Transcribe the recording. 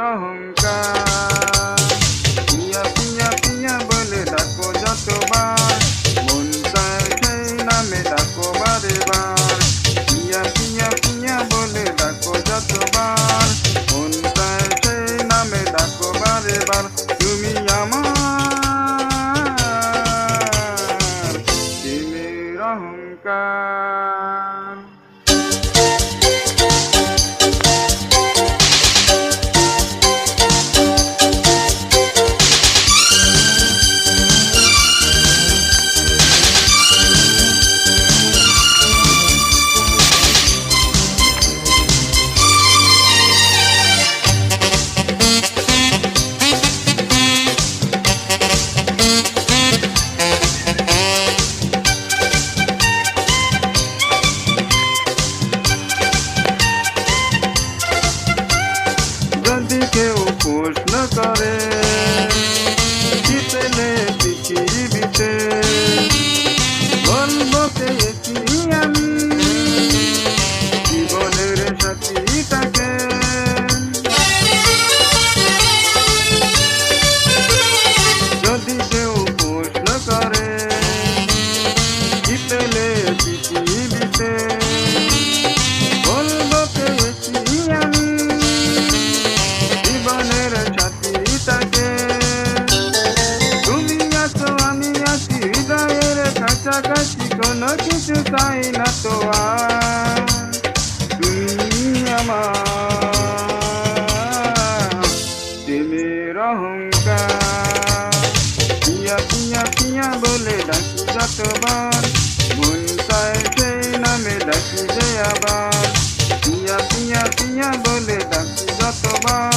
অহংকার। পিয়া পিয়া পিয়া বলে ডাকো যতবার, মন চায় সেই নামে ডাকো বারে বার। পিয়া পিয়া পিয়া বলে ডাকো যতবার, মন চায় সেই নামে ডাকো বারে বার। তুমি আমার প্রেমের অহংকার। যদি কেউ প্রশ্ন করে কি পেলে পৃথিবীতে, বলবো পেয়েছি আমি জীবনের সাথীটাকে। যদি কেউ প্রশ্ন করে কি পেলে পৃথিবীতে, বলবো পেয়েছি আমি জীবনের সাথীটাকে। তুমি আছো আমি আছি হৃদয়ের কাছাকাছি, কোনো কিছু চাই না তো আর। তুমি আমার প্রেমের অহংকার। পিয়া পিয়া পিয়া বলে ডাকি যতবার, মন চায় সেই নামে ডাকি যে আবার। পিয়া পিয়া পিয়া বলে ডাকি যতবার,